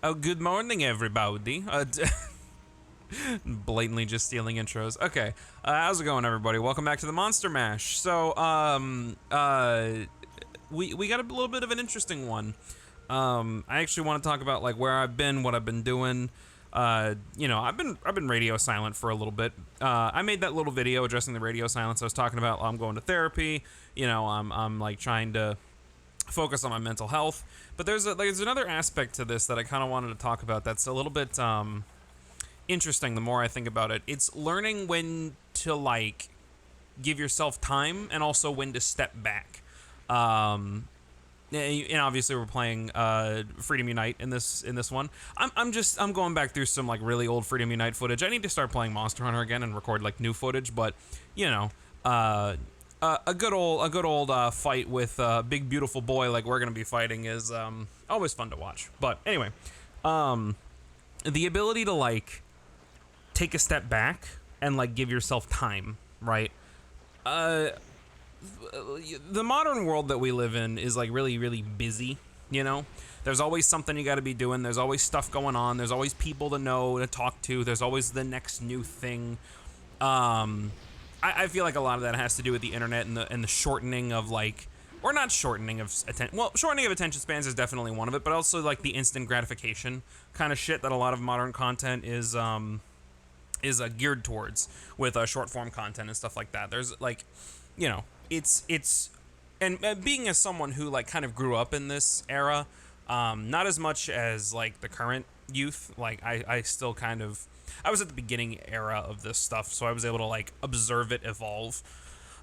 Oh, good morning, everybody. Blatantly just stealing intros. Okay, how's it going, everybody? Welcome back to the Monster Mash. So, we got a little bit of an interesting one. I actually want to talk about like where I've been, what I've been doing. I've been radio silent for a little bit. I made that little video addressing the radio silence. I was talking about I'm going to therapy. I'm like trying to focus on my mental health. But there's another aspect to this that I kind of wanted to talk about. That's a little bit interesting. The more I think about it, it's learning when to like give yourself time and also when to step back. And obviously we're playing Freedom Unite in this one. I'm going back through some like really old Freedom Unite footage. I need to start playing Monster Hunter again and record like new footage, but a good old fight with a big beautiful boy like we're gonna be fighting is always fun to watch. But anyway, the ability to like take a step back and like give yourself time, right? The modern world that we live in is like really, really busy, There's always something you gotta be doing, there's always stuff going on, there's always people to know, to talk to, there's always the next new thing. I feel like a lot of that has to do with the internet and the shortening of like, or not shortening of attention, well, shortening of attention spans is definitely one of it, but also like the instant gratification kind of shit that a lot of modern content is geared towards with short form content and stuff like that. There's like, it's and being as someone who like kind of grew up in this era, not as much as like the current youth. Like I still kind of, I was at the beginning era of this stuff, so I was able to like observe it evolve.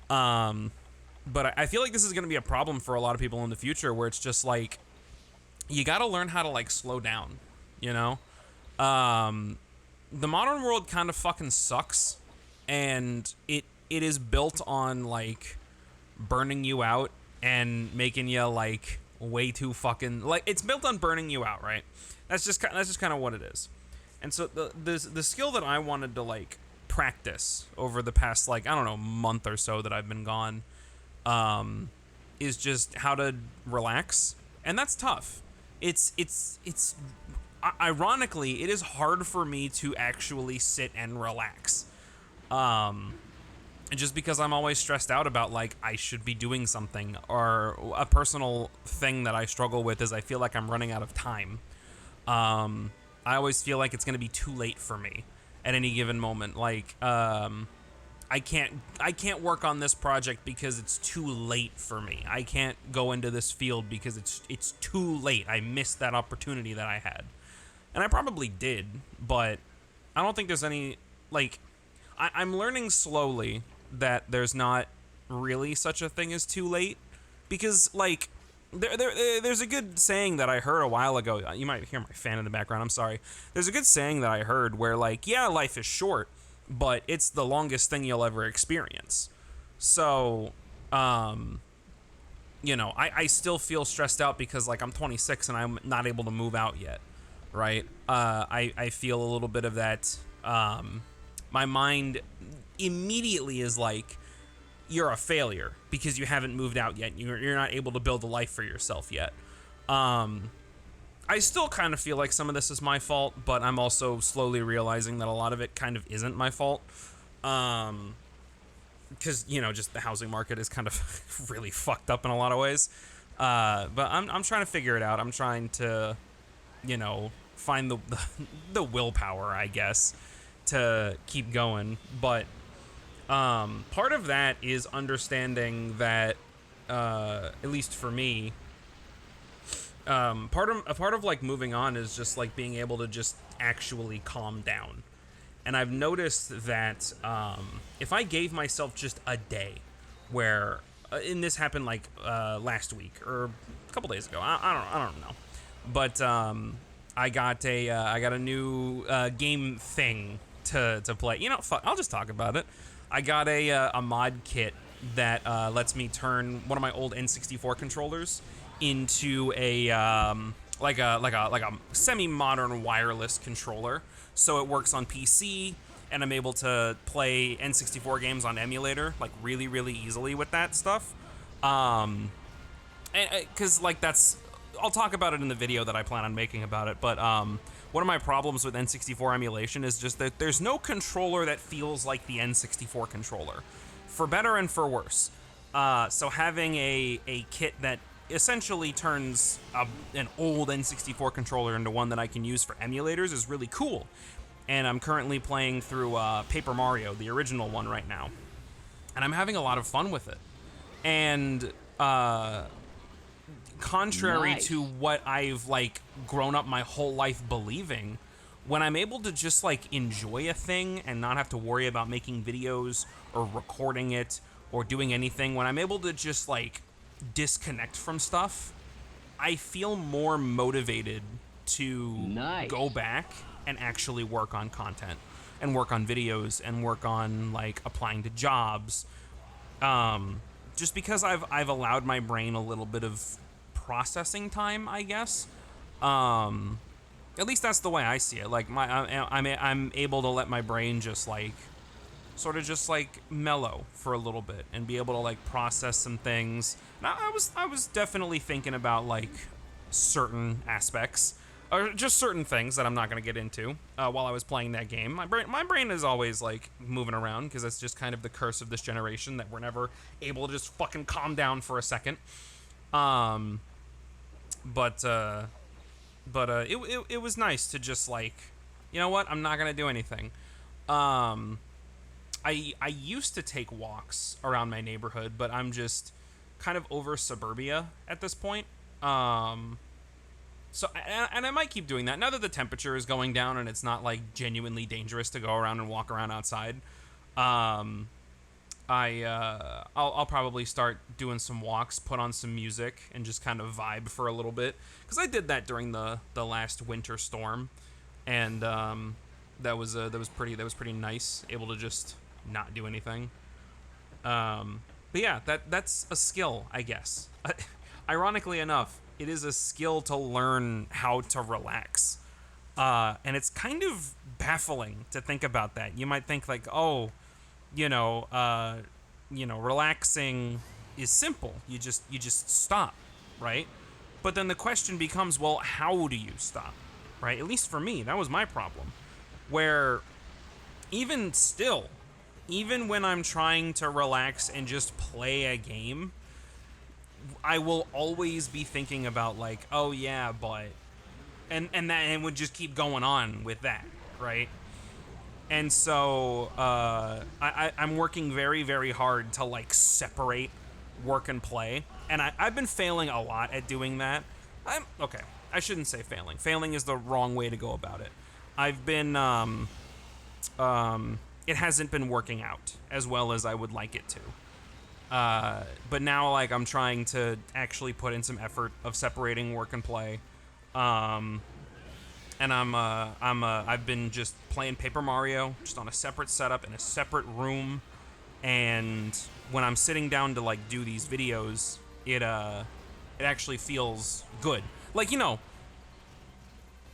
But I feel like this is going to be a problem for a lot of people in the future, where it's just like you got to learn how to like slow down, The modern world kind of fucking sucks, and it is built on like burning you out and making you like way too fucking like, it's built on burning you out, right? That's just kind of what it is. And so the skill that I wanted to like practice over the past like, I don't know, month or so that I've been gone, is just how to relax, and that's tough. It's ironically, it is hard for me to actually sit and relax. Just because I'm always stressed out about like I should be doing something, or a personal thing that I struggle with is I feel like I'm running out of time. I always feel like it's gonna be too late for me at any given moment. Like, I can't work on this project because it's too late for me. I can't go into this field because it's too late. I missed that opportunity that I had. And I probably did, but I don't think there's any, like, I'm learning slowly that there's not really such a thing as too late, because, like, there's a good saying that I heard a while ago. You might hear my fan in the background, I'm sorry. There's a good saying that I heard where, like, yeah, life is short, but it's the longest thing you'll ever experience. So, I still feel stressed out because, like, I'm 26 and I'm not able to move out yet. Right? I feel a little bit of that. My mind immediately is like, you're a failure because you haven't moved out yet. You're not able to build a life for yourself yet. I still kind of feel like some of this is my fault, but I'm also slowly realizing that a lot of it kind of isn't my fault. Because, just the housing market is kind of really fucked up in a lot of ways. But I'm trying to figure it out. I'm trying to, find the willpower, I guess, to keep going. But part of that is understanding that, at least for me, part of like moving on is just like being able to just actually calm down. And I've noticed that if I gave myself just a day where, and this happened like last week or a couple days ago, I don't know, but I got a new game thing to play. Fuck, I'll just talk about it. I got a mod kit that lets me turn one of my old N64 controllers into a like a semi-modern wireless controller, so it works on PC, and I'm able to play N64 games on emulator like really, really easily with that stuff. And because like that's I'll talk about it in the video that I plan on making about it, but one of my problems with N64 emulation is just that there's no controller that feels like the N64 controller, for better and for worse. So having a kit that essentially turns an old N64 controller into one that I can use for emulators is really cool. And I'm currently playing through Paper Mario, the original one, right now. And I'm having a lot of fun with it. And contrary to what I've like grown up my whole life believing, when I'm able to just like enjoy a thing and not have to worry about making videos or recording it or doing anything, when I'm able to just like disconnect from stuff, I feel more motivated to go back and actually work on content and work on videos and work on like applying to jobs. Just because I've allowed my brain a little bit of processing time, I guess. At least that's the way I see it. Like I'm able to let my brain just like sort of just like mellow for a little bit and be able to like process some things. And I was definitely thinking about like certain aspects or just certain things that I'm not going to get into while I was playing that game. My brain is always like moving around because it's just kind of the curse of this generation that we're never able to just fucking calm down for a second. But it was nice to just like, you know what? I'm not going to do anything. I used to take walks around my neighborhood, but I'm just kind of over suburbia at this point. So, and I might keep doing that now that the temperature is going down and it's not like genuinely dangerous to go around and walk around outside. I'll probably start doing some walks, put on some music, and just kind of vibe for a little bit. Because I did that during the last winter storm, and that was pretty nice. Able to just not do anything. But yeah, that's a skill, I guess. Ironically enough, it is a skill to learn how to relax. And it's kind of baffling to think about that. You might think like, oh, relaxing is simple. You just stop, right? But then the question becomes, well, how do you stop, right? At least for me, that was my problem. Where even still, even when I'm trying to relax and just play a game, I will always be thinking about like, oh yeah, but, and would just keep going on with that, right? And so I'm working very, very hard to like separate work and play, and I've been failing a lot at doing that. I shouldn't say failing. Failing is the wrong way to go about it. I've been it hasn't been working out as well as I would like it to. But now, like, I'm trying to actually put in some effort of separating work and play. And I've been just playing Paper Mario, just on a separate setup in a separate room. And when I'm sitting down to like do these videos, it actually feels good. Like,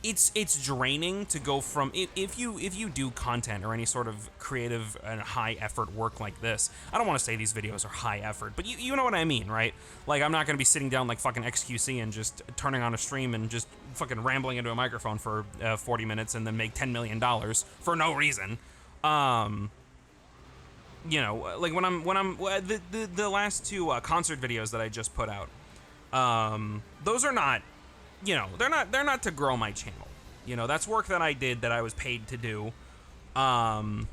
it's draining to go from if you do content or any sort of creative and high effort work like this. I don't want to say these videos are high effort, but you know what I mean, right? Like, I'm not gonna be sitting down like fucking XQC and just turning on a stream and just fucking rambling into a microphone for 40 minutes and then make $10 million for no reason. Like when I'm the last two concert videos that I just put out, those are not. They're not to grow my channel. That's work that I did that I was paid to do. And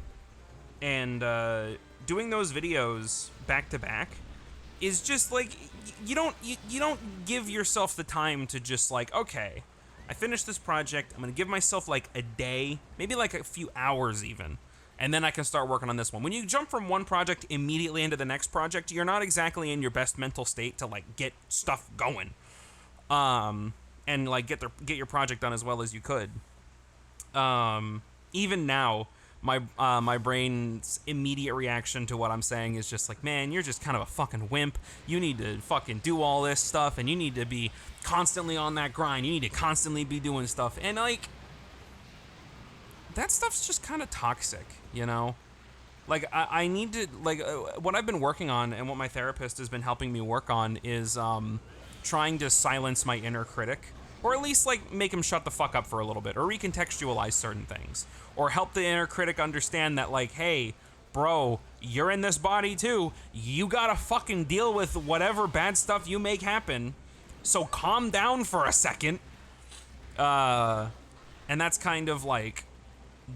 doing those videos back to back is just like, you don't give yourself the time to just like, okay, I finished this project, I'm gonna give myself like a day, maybe like a few hours even, and then I can start working on this one. When you jump from one project immediately into the next project, you're not exactly in your best mental state to like get stuff going. And like get your project done as well as you could. Even now, my brain's immediate reaction to what I'm saying is just like, man, you're just kind of a fucking wimp. You need to fucking do all this stuff, and you need to be constantly on that grind. You need to constantly be doing stuff, and like, that stuff's just kind of toxic, Like, I need to, like, what I've been working on and what my therapist has been helping me work on is trying to silence my inner critic, or at least like make him shut the fuck up for a little bit, or recontextualize certain things, or help the inner critic understand that like, hey, bro, you're in this body too. You gotta fucking deal with whatever bad stuff you make happen. So calm down for a second. And that's kind of like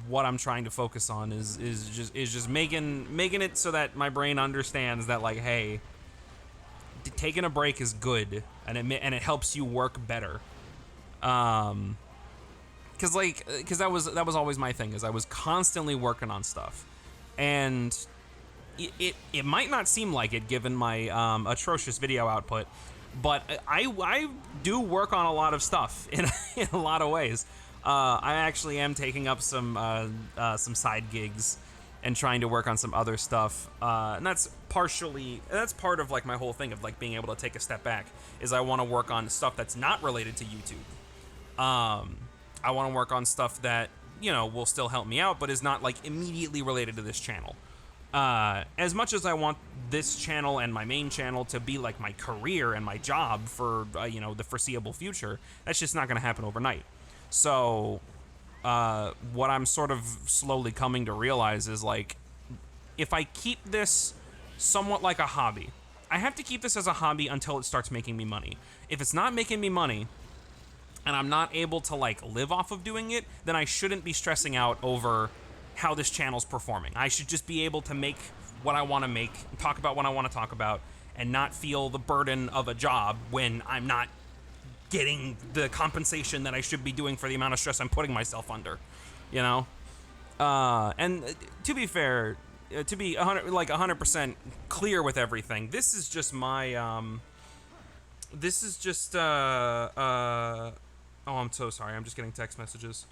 what I'm trying to focus on is just making it so that my brain understands that like, hey, taking a break is good, and it helps you work better. Cause that was always my thing, is I was constantly working on stuff, and it might not seem like it given my atrocious video output, but I do work on a lot of stuff in a lot of ways. I actually am taking up some side gigs and trying to work on some other stuff, and that's part of like my whole thing of like being able to take a step back, is I want to work on stuff that's not related to YouTube. I want to work on stuff that, you know, will still help me out, but is not like immediately related to this channel. As much as I want this channel and my main channel to be like my career and my job for you know, the foreseeable future, that's just not going to happen overnight. So what I'm sort of slowly coming to realize is like, if I keep this somewhat like a hobby, I have to keep this as a hobby until it starts making me money. If it's not making me money, and I'm not able to like live off of doing it, then I shouldn't be stressing out over how this channel's performing. I should just be able to make what I want to make, talk about what I want to talk about, and not feel the burden of a job when I'm not getting the compensation that I should be doing for the amount of stress I'm putting myself under, you know? And to be fair, to be 100% clear with everything, this is just my, this is just, oh, I'm so sorry. I'm just getting text messages.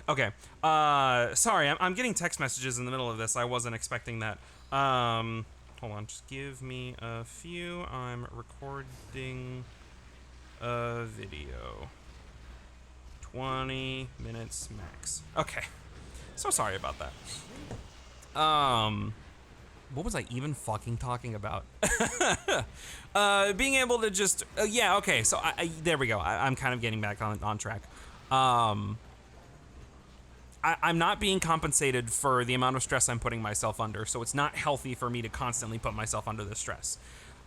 Okay. Sorry, I'm getting text messages in the middle of this. I wasn't expecting that. Hold on. Just give me a few. I'm recording a video. 20 minutes max. Okay. So sorry about that. What was I even fucking talking about? Being able to just, yeah, okay, so there we go. I'm kind of getting back on track. I'm not being compensated for the amount of stress I'm putting myself under, so it's not healthy for me to constantly put myself under this stress.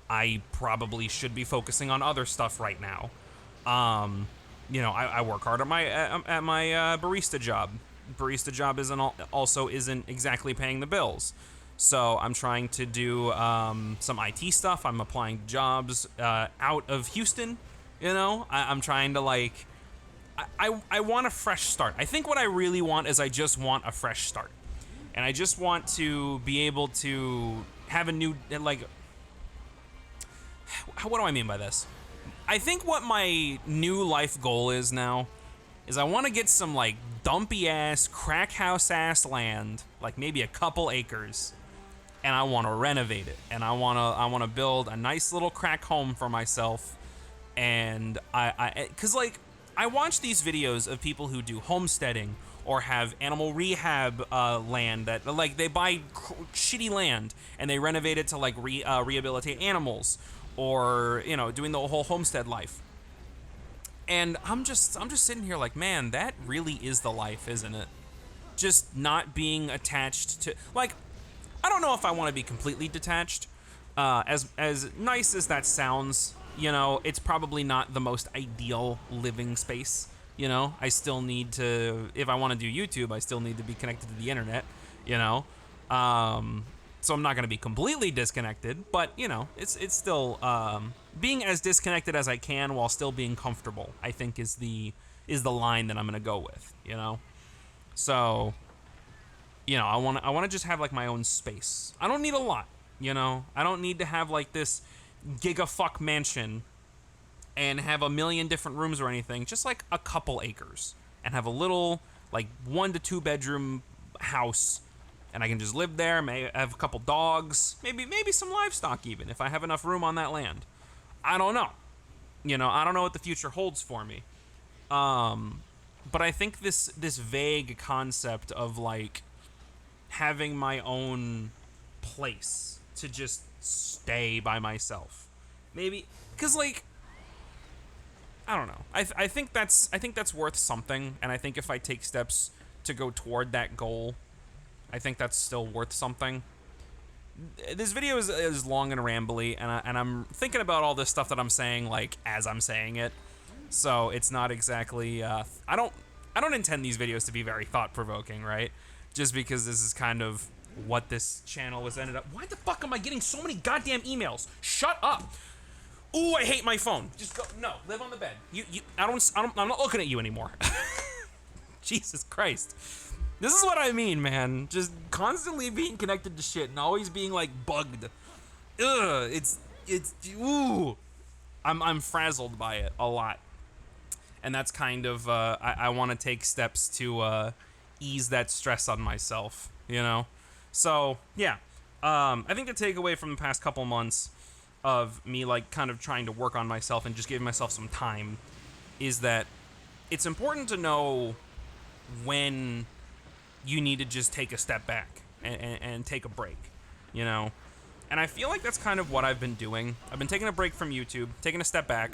I probably should be focusing on other stuff right now. You know, I work hard at my barista job. Barista job isn't exactly paying the bills. So I'm trying to do some IT stuff. I'm applying jobs out of Houston. You know, I'm trying to like, I want a fresh start. I think what I really want is I just want a fresh start, and I just want to be able to have a new, like, what do I mean by this? I think what my new life goal is now is I want to get some like dumpy ass, crack house ass land, like maybe a couple acres. And I want to renovate it, and I want to build a nice little crack home for myself, and cause like I watch these videos of people who do homesteading or have animal rehab land that like they buy shitty land and they renovate it to like rehabilitate animals, or you know, doing the whole homestead life. And I'm just sitting here like, man, that really is the life, isn't it? Just not being attached to, like, I don't know if I want to be completely detached. As nice as that sounds, you know, it's probably not the most ideal living space. You know, I still need to, if I want to do YouTube, I still need to be connected to the internet, you know. So I'm not going to be completely disconnected, but you know, it's still being as disconnected as I can while still being comfortable, I think is the line that I'm going to go with, you know. So, you know, I want to just have like my own space. I don't need a lot, you know. I don't need to have like this gigafuck mansion and have a million different rooms or anything. Just like a couple acres, and have a little like 1 to 2 bedroom house, and I can just live there. May have a couple dogs, maybe some livestock even if I have enough room on that land. I don't know. You know, I don't know what the future holds for me. But I think this vague concept of like having my own place to just stay by myself. Maybe because like I don't know. I think that's worth something, and I think if I take steps to go toward that goal, I think that's still worth something. This video is long and rambly, and I'm thinking about all this stuff that I'm saying like as I'm saying it, so it's not exactly. I don't intend these videos to be very thought-provoking, right? Just because this is kind of what this channel was ended up. Why the fuck am I getting so many goddamn emails? Shut up. Ooh, I hate my phone. Just go. No, live on the bed. I'm not looking at you anymore. Jesus Christ. This is what I mean, man. Just constantly being connected to shit and always being like bugged. Ugh, ooh. I'm frazzled by it a lot. And that's kind of, I want to take steps to ease that stress on myself, you know? So, yeah. I think the takeaway from the past couple months of me like kind of trying to work on myself and just giving myself some time is that it's important to know when you need to just take a step back and take a break, you know? And I feel like that's kind of what I've been doing. I've been taking a break from YouTube, taking a step back.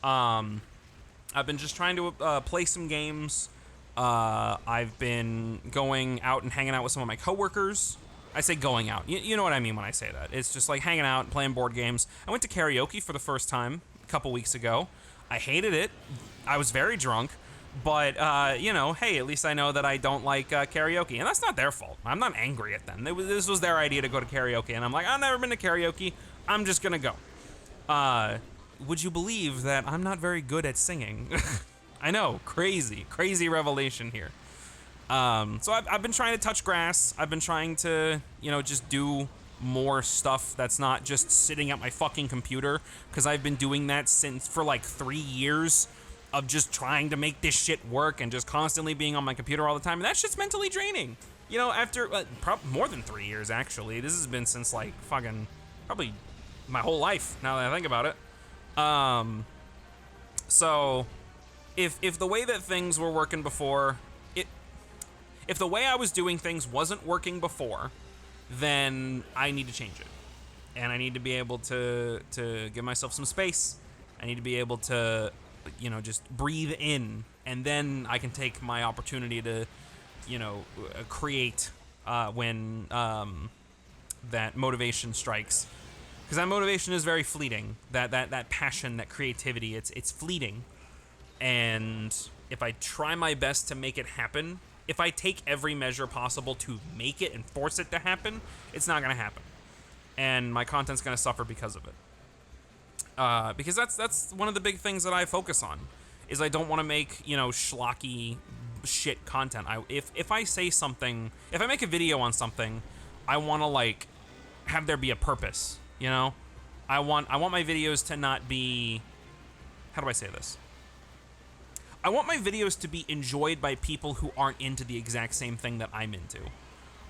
I've been just trying to play some games. I've been going out and hanging out with some of my coworkers. I say going out. You know what I mean when I say that. It's just like hanging out and playing board games. I went to karaoke for the first time a couple weeks ago. I hated it. I was very drunk. But, you know, hey, at least I know that I don't like karaoke. And that's not their fault. I'm not angry at them. This was their idea to go to karaoke. And I'm like, I've never been to karaoke. I'm just going to go. Would you believe that I'm not very good at singing? I know. Crazy revelation here. So I've been trying to touch grass. I've been trying to, you know, just do more stuff that's not just sitting at my fucking computer. Because I've been doing that for like 3 years. Of just trying to make this shit work and just constantly being on my computer all the time. And that shit's mentally draining. You know, after more than 3 years, actually. This has been since, like, fucking probably my whole life, now that I think about it. So, if the way that things were working before, if the way I was doing things wasn't working before, then I need to change it. And I need to be able to give myself some space. I need to be able to, you know, just breathe in, and then I can take my opportunity to, you know, create when that motivation strikes. Because that motivation is very fleeting. That passion, that creativity, it's fleeting. And if I try my best to make it happen, if I take every measure possible to make it and force it to happen, it's not gonna happen. And my content's gonna suffer because of it. Because that's one of the big things that I focus on, is I don't want to make, you know, schlocky shit content. If I say something, if I make a video on something, I want to like have there be a purpose, you know? I want my videos to not be, how do I say this? I want my videos to be enjoyed by people who aren't into the exact same thing that I'm into.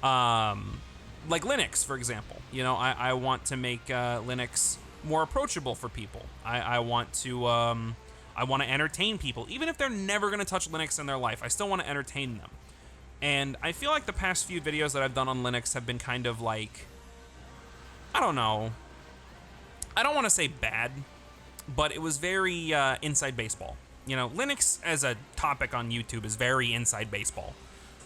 Like Linux, for example. You know, I want to make Linux more approachable for people. I want to entertain people, even if they're never gonna touch Linux in their life. I still want to entertain them. And I feel like the past few videos that I've done on Linux have been kind of like, I don't know. I don't want to say bad, but it was very inside baseball. You know, Linux as a topic on YouTube is very inside baseball.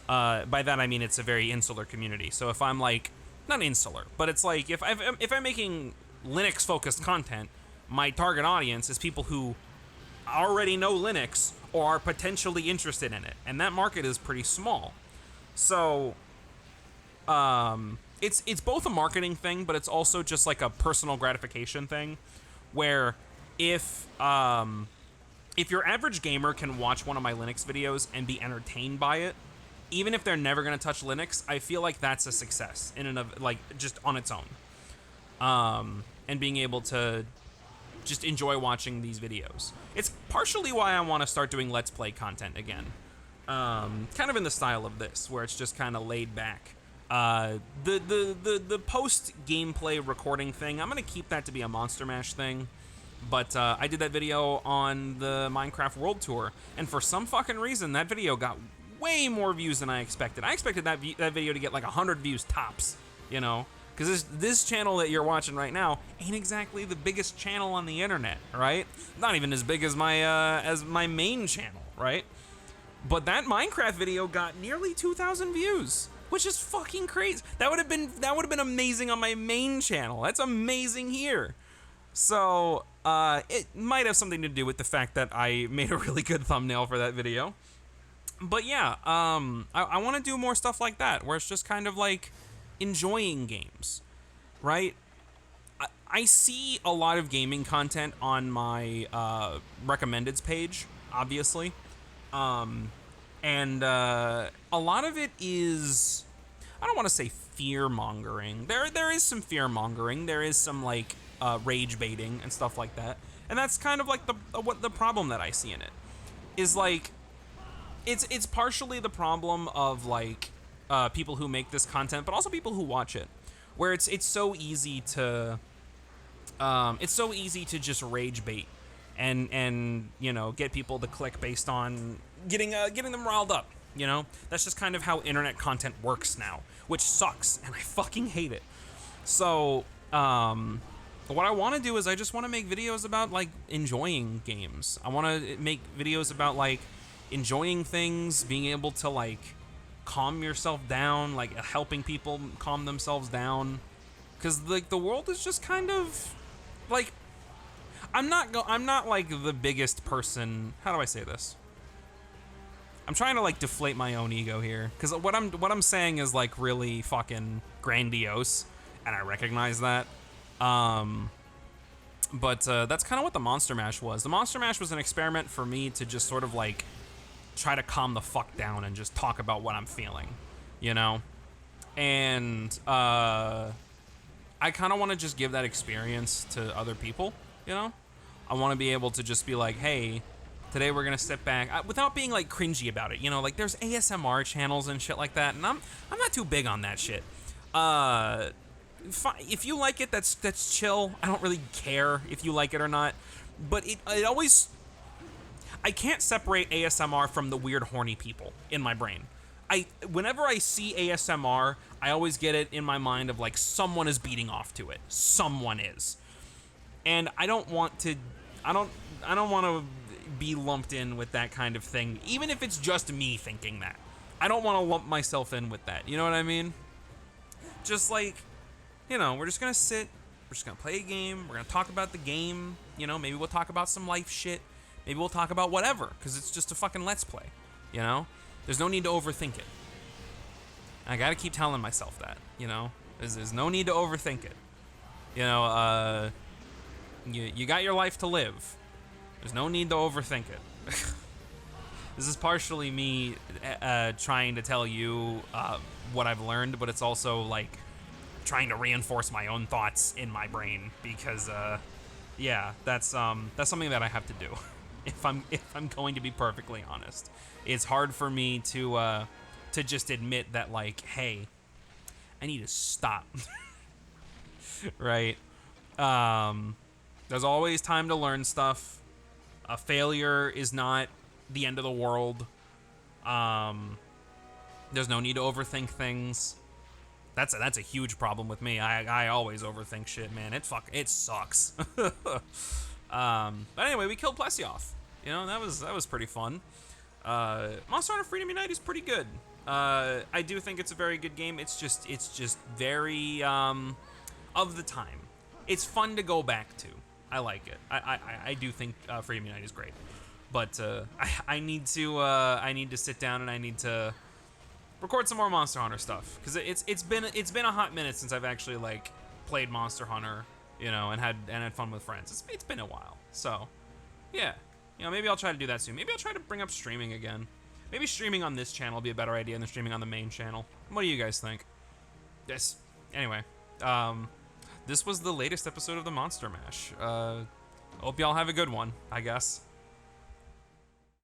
By that I mean it's a very insular community. So if I'm like, not insular, but it's like if I'm making Linux-focused content, my target audience is people who already know Linux or are potentially interested in it, and that market is pretty small. So, it's both a marketing thing, but it's also just like a personal gratification thing, where if your average gamer can watch one of my Linux videos and be entertained by it, even if they're never gonna touch Linux, I feel like that's a success in and of, like, just on its own. And being able to just enjoy watching these videos. It's partially why I want to start doing Let's Play content again. Kind of in the style of this, where it's just kind of laid back. The post-gameplay recording thing, I'm going to keep that to be a Monster Mash thing. But I did that video on the Minecraft World Tour, and for some fucking reason, that video got way more views than I expected. I expected that video to get like 100 views tops, you know? Because this channel that you're watching right now ain't exactly the biggest channel on the internet, right? Not even as big as my main channel, right? But that Minecraft video got nearly 2,000 views, which is fucking crazy. That would have been amazing on my main channel. That's amazing here. So it might have something to do with the fact that I made a really good thumbnail for that video. But yeah, I want to do more stuff like that, where it's just kind of like enjoying games, right? I see a lot of gaming content on my recommendeds page, obviously. And a lot of it is, I don't want to say fear mongering. There is some fear mongering. There is some like rage baiting and stuff like that. And that's kind of like the problem that I see in it is like, it's partially the problem of like people who make this content, but also people who watch it, where it's so easy to just rage bait and you know, get people to click based on getting them riled up. You know, that's just kind of how internet content works now, which sucks, and I fucking hate it. So what I want to do is I just want to make videos about like enjoying games. I want to make videos about like enjoying things, being able to like calm yourself down, like helping people calm themselves down, because like the world is just kind of like, I'm not like the biggest person. How do I say this? I'm trying to like deflate my own ego here, because what I'm saying is like really fucking grandiose, and I recognize that. But that's kind of what the Monster Mash was. The Monster Mash was an experiment for me to just sort of like try to calm the fuck down and just talk about what I'm feeling, you know? And I kind of want to just give that experience to other people, you know? I want to be able to just be like, hey, today we're going to sit back without being like cringy about it, you know? Like there's ASMR channels and shit like that, and I'm not too big on that shit. If you like it, that's chill. I don't really care if you like it or not, but it always, I can't separate ASMR from the weird horny people in my brain. Whenever I see ASMR, I always get it in my mind of like someone is beating off to it. Someone is. And I don't want to be lumped in with that kind of thing, even if it's just me thinking that. I don't want to lump myself in with that. You know what I mean? Just like, you know, we're just gonna sit, we're just gonna play a game, we're gonna talk about the game, you know, maybe we'll talk about some life shit. Maybe we'll talk about whatever, because it's just a fucking Let's Play, you know? There's no need to overthink it. I gotta keep telling myself that, you know? There's no need to overthink it. You know, you got your life to live. There's no need to overthink it. This is partially me trying to tell you what I've learned, but it's also, like, trying to reinforce my own thoughts in my brain, because, yeah, that's something that I have to do. If I'm going to be perfectly honest, it's hard for me to just admit that, like, hey, I need to stop. Right? There's always time to learn stuff. A failure is not the end of the world. There's no need to overthink things. That's a huge problem with me. I always overthink shit, man. It sucks. But anyway, we killed Plessy off. You know, that was pretty fun. Monster Hunter Freedom Unite is pretty good. I do think it's a very good game. It's just very of the time. It's fun to go back to. I like it. I do think Freedom Unite is great. But I need to sit down and I need to record some more Monster Hunter stuff, because it's been a hot minute since I've actually like played Monster Hunter, you know, and had fun with friends. It's been a while. So, yeah. You know, maybe I'll try to do that soon. Maybe I'll try to bring up streaming again. Maybe streaming on this channel will be a better idea than streaming on the main channel. What do you guys think? Yes. Anyway, this was the latest episode of the Monster Mash. Hope y'all have a good one, I guess.